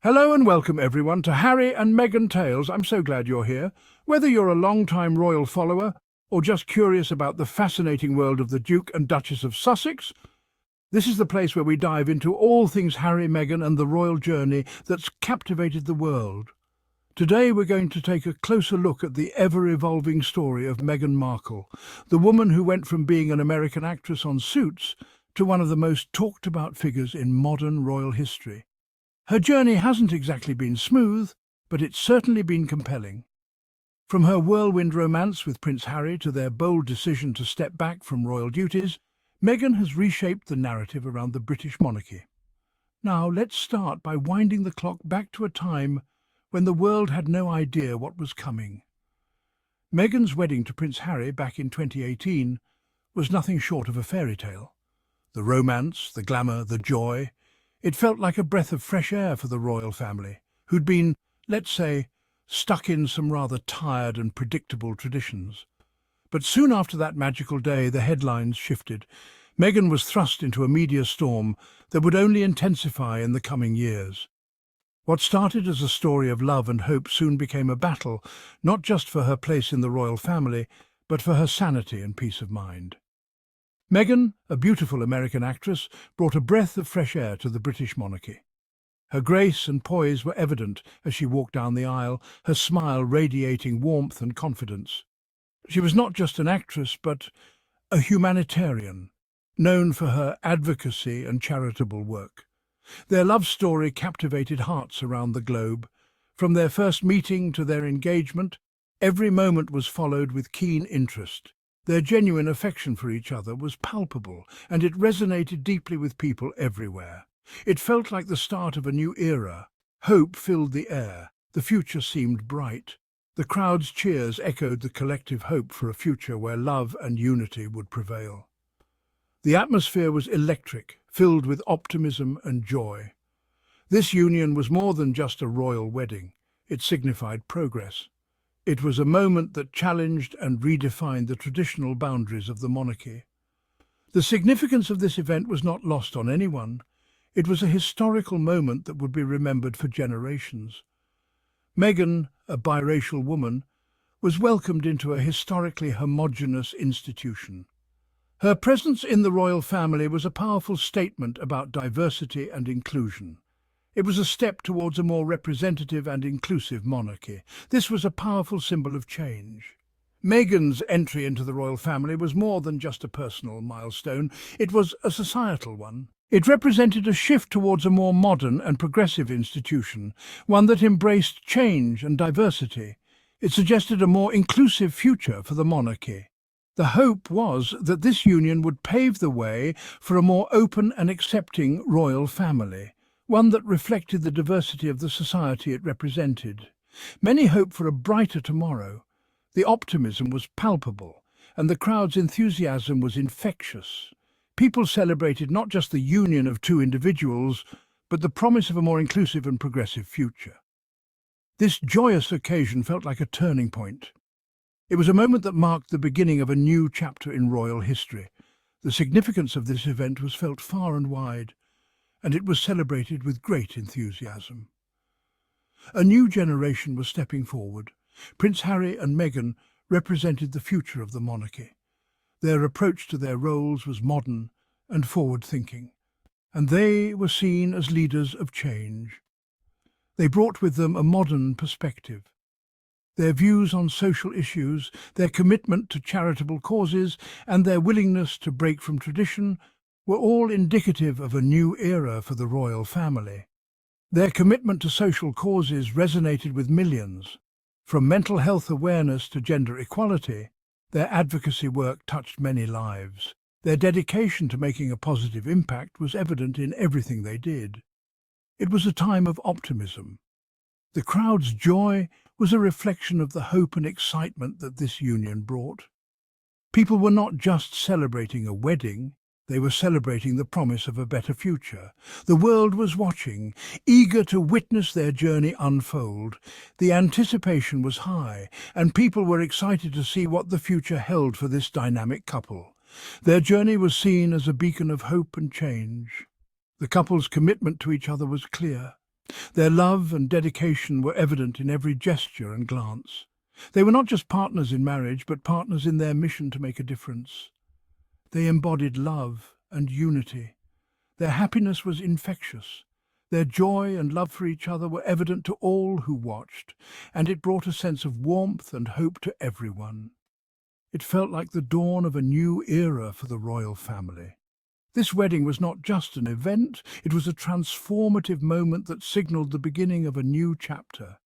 Hello and welcome everyone to Harry and Meghan Tales. I'm so glad you're here. Whether you're a long-time royal follower or just curious about the fascinating world of the Duke and Duchess of Sussex, this is the place where we dive into all things Harry, Meghan and the royal journey that's captivated the world. Today we're going to take a closer look at the ever-evolving story of Meghan Markle, the woman who went from being an American actress on Suits to one of the most talked-about figures in modern royal history. Her journey hasn't exactly been smooth, but it's certainly been compelling. From her whirlwind romance with Prince Harry to their bold decision to step back from royal duties, Meghan has reshaped the narrative around the British monarchy. Now, let's start by winding the clock back to a time when the world had no idea what was coming. Meghan's wedding to Prince Harry back in 2018 was nothing short of a fairy tale. The romance, the glamour, the joy. It felt like a breath of fresh air for the royal family, who'd been, let's say, stuck in some rather tired and predictable traditions. But soon after that magical day, the headlines shifted. Meghan was thrust into a media storm that would only intensify in the coming years. What started as a story of love and hope soon became a battle, not just for her place in the royal family, but for her sanity and peace of mind. Meghan, a beautiful American actress, brought a breath of fresh air to the British monarchy. Her grace and poise were evident as she walked down the aisle, her smile radiating warmth and confidence. She was not just an actress, but a humanitarian, known for her advocacy and charitable work. Their love story captivated hearts around the globe. From their first meeting to their engagement, every moment was followed with keen interest. Their genuine affection for each other was palpable, and it resonated deeply with people everywhere. It felt like the start of a new era. Hope filled the air. The future seemed bright. The crowd's cheers echoed the collective hope for a future where love and unity would prevail. The atmosphere was electric, filled with optimism and joy. This union was more than just a royal wedding. It signified progress. It was a moment that challenged and redefined the traditional boundaries of the monarchy. The significance of this event was not lost on anyone. It was a historical moment that would be remembered for generations. Meghan, a biracial woman, was welcomed into a historically homogeneous institution. Her presence in the royal family was a powerful statement about diversity and inclusion. It was a step towards a more representative and inclusive monarchy. This was a powerful symbol of change. Meghan's entry into the royal family was more than just a personal milestone. It was a societal one. It represented a shift towards a more modern and progressive institution, one that embraced change and diversity. It suggested a more inclusive future for the monarchy. The hope was that this union would pave the way for a more open and accepting royal family, one that reflected the diversity of the society it represented. Many hoped for a brighter tomorrow. The optimism was palpable, and the crowd's enthusiasm was infectious. People celebrated not just the union of two individuals, but the promise of a more inclusive and progressive future. This joyous occasion felt like a turning point. It was a moment that marked the beginning of a new chapter in royal history. The significance of this event was felt far and wide, and it was celebrated with great enthusiasm. A new generation was stepping forward. Prince Harry and Meghan represented the future of the monarchy. Their approach to their roles was modern and forward-thinking, and they were seen as leaders of change. They brought with them a modern perspective. Their views on social issues, their commitment to charitable causes, and their willingness to break from tradition were all indicative of a new era for the royal family. Their commitment to social causes resonated with millions. From mental health awareness to gender equality, their advocacy work touched many lives. Their dedication to making a positive impact was evident in everything they did. It was a time of optimism. The crowd's joy was a reflection of the hope and excitement that this union brought. People were not just celebrating a wedding, they were celebrating the promise of a better future. The world was watching, eager to witness their journey unfold. The anticipation was high, and people were excited to see what the future held for this dynamic couple. Their journey was seen as a beacon of hope and change. The couple's commitment to each other was clear. Their love and dedication were evident in every gesture and glance. They were not just partners in marriage, but partners in their mission to make a difference. They embodied love and unity. Their happiness was infectious. Their joy and love for each other were evident to all who watched, and it brought a sense of warmth and hope to everyone. It felt like the dawn of a new era for the royal family. This wedding was not just an event, it was a transformative moment that signaled the beginning of a new chapter.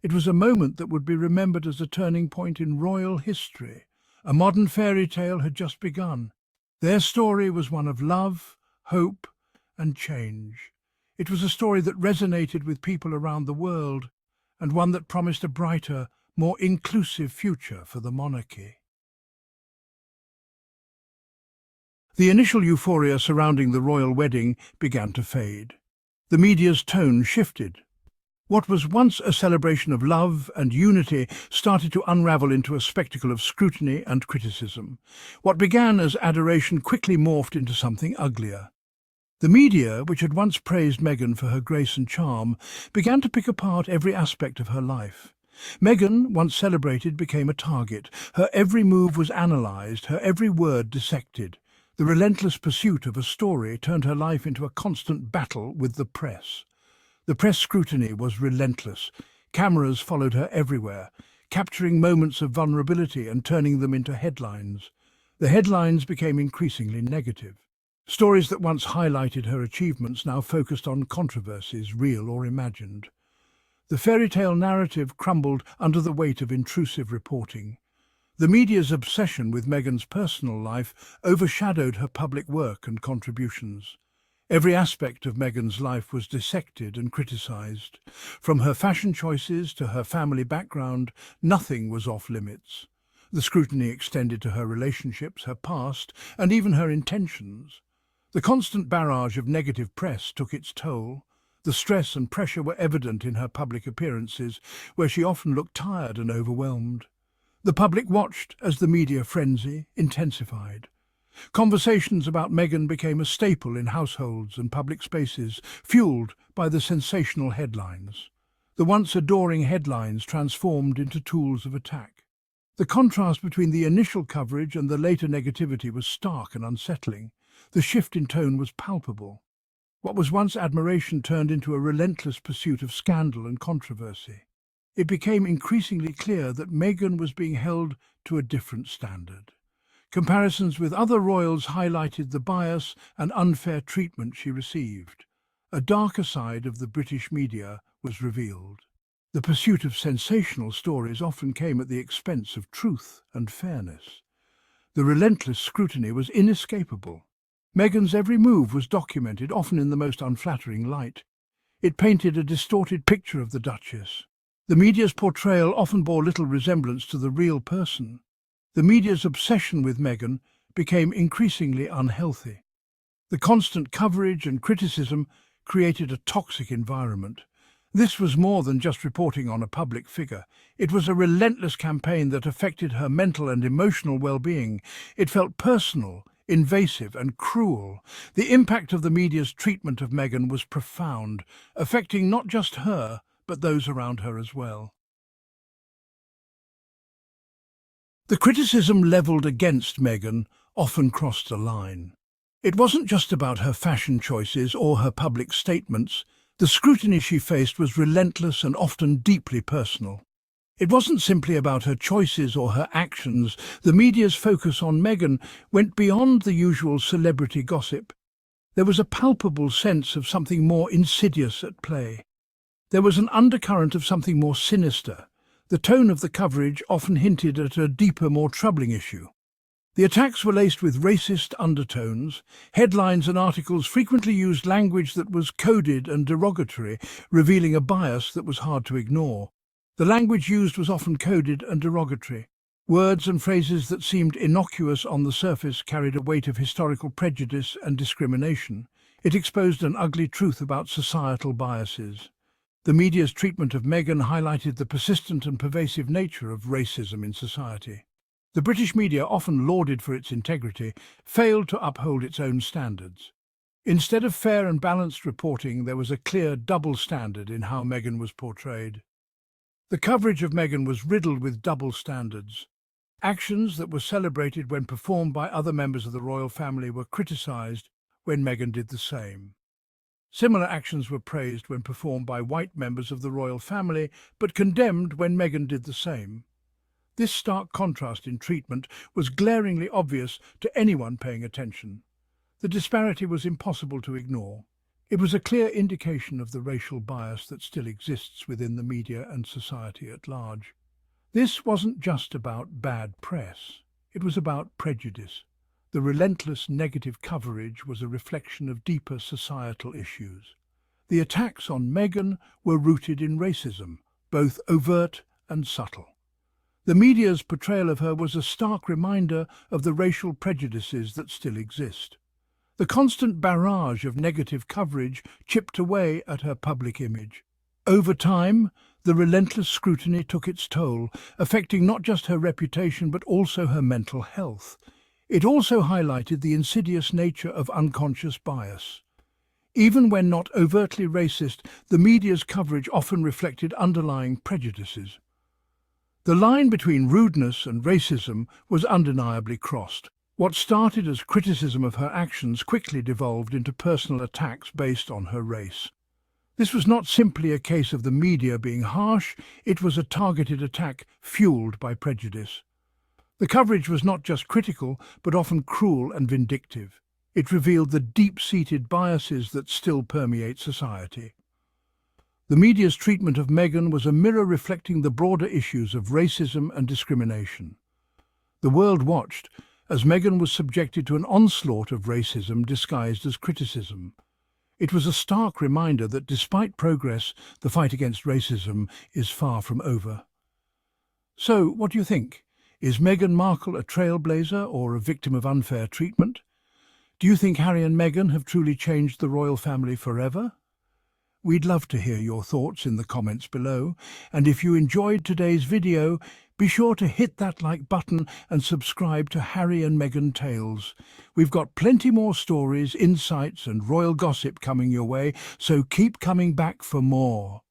It was a moment that would be remembered as a turning point in royal history. A modern fairy tale had just begun. Their story was one of love, hope, and change. It was a story that resonated with people around the world, and one that promised a brighter, more inclusive future for the monarchy. The initial euphoria surrounding the royal wedding began to fade. The media's tone shifted. What was once a celebration of love and unity started to unravel into a spectacle of scrutiny and criticism. What began as adoration quickly morphed into something uglier. The media, which had once praised Meghan for her grace and charm, began to pick apart every aspect of her life. Meghan, once celebrated, became a target. Her every move was analysed, her every word dissected. The relentless pursuit of a story turned her life into a constant battle with the press. The press scrutiny was relentless. Cameras followed her everywhere, capturing moments of vulnerability and turning them into headlines. The headlines became increasingly negative. Stories that once highlighted her achievements now focused on controversies, real or imagined. The fairy tale narrative crumbled under the weight of intrusive reporting. The media's obsession with Meghan's personal life overshadowed her public work and contributions. Every aspect of Meghan's life was dissected and criticised. From her fashion choices to her family background, nothing was off limits. The scrutiny extended to her relationships, her past, and even her intentions. The constant barrage of negative press took its toll. The stress and pressure were evident in her public appearances, where she often looked tired and overwhelmed. The public watched as the media frenzy intensified. Conversations about Meghan became a staple in households and public spaces, fueled by the sensational headlines. The once adoring headlines transformed into tools of attack. The contrast between the initial coverage and the later negativity was stark and unsettling. The shift in tone was palpable. What was once admiration turned into a relentless pursuit of scandal and controversy. It became increasingly clear that Meghan was being held to a different standard. Comparisons with other royals highlighted the bias and unfair treatment she received. A darker side of the British media was revealed. The pursuit of sensational stories often came at the expense of truth and fairness. The relentless scrutiny was inescapable. Meghan's every move was documented, often in the most unflattering light. It painted a distorted picture of the Duchess. The media's portrayal often bore little resemblance to the real person. The media's obsession with Meghan became increasingly unhealthy. The constant coverage and criticism created a toxic environment. This was more than just reporting on a public figure. It was a relentless campaign that affected her mental and emotional well-being. It felt personal, invasive and cruel. The impact of the media's treatment of Meghan was profound, affecting not just her, but those around her as well. The criticism levelled against Meghan often crossed a line. It wasn't just about her fashion choices or her public statements. The scrutiny she faced was relentless and often deeply personal. It wasn't simply about her choices or her actions. The media's focus on Meghan went beyond the usual celebrity gossip. There was a palpable sense of something more insidious at play. There was an undercurrent of something more sinister. The tone of the coverage often hinted at a deeper, more troubling issue. The attacks were laced with racist undertones. Headlines and articles frequently used language that was coded and derogatory, revealing a bias that was hard to ignore. The language used was often coded and derogatory. Words and phrases that seemed innocuous on the surface carried a weight of historical prejudice and discrimination. It exposed an ugly truth about societal biases. The media's treatment of Meghan highlighted the persistent and pervasive nature of racism in society. The British media, often lauded for its integrity, failed to uphold its own standards. Instead of fair and balanced reporting, there was a clear double standard in how Meghan was portrayed. The coverage of Meghan was riddled with double standards. Actions that were celebrated when performed by other members of the royal family were criticised when Meghan did the same. Similar actions were praised when performed by white members of the royal family, but condemned when Meghan did the same. This stark contrast in treatment was glaringly obvious to anyone paying attention. The disparity was impossible to ignore. It was a clear indication of the racial bias that still exists within the media and society at large. This wasn't just about bad press. It was about prejudice. The relentless negative coverage was a reflection of deeper societal issues. The attacks on Meghan were rooted in racism, both overt and subtle. The media's portrayal of her was a stark reminder of the racial prejudices that still exist. The constant barrage of negative coverage chipped away at her public image. Over time, the relentless scrutiny took its toll, affecting not just her reputation but also her mental health. It also highlighted the insidious nature of unconscious bias. Even when not overtly racist, the media's coverage often reflected underlying prejudices. The line between rudeness and racism was undeniably crossed. What started as criticism of her actions quickly devolved into personal attacks based on her race. This was not simply a case of the media being harsh, it was a targeted attack fueled by prejudice. The coverage was not just critical, but often cruel and vindictive. It revealed the deep-seated biases that still permeate society. The media's treatment of Meghan was a mirror reflecting the broader issues of racism and discrimination. The world watched as Meghan was subjected to an onslaught of racism disguised as criticism. It was a stark reminder that despite progress, the fight against racism is far from over. So, what do you think? Is Meghan Markle a trailblazer or a victim of unfair treatment? Do you think Harry and Meghan have truly changed the royal family forever? We'd love to hear your thoughts in the comments below, and if you enjoyed today's video, be sure to hit that like button and subscribe to Harry and Meghan Tales. We've got plenty more stories, insights and royal gossip coming your way, so keep coming back for more.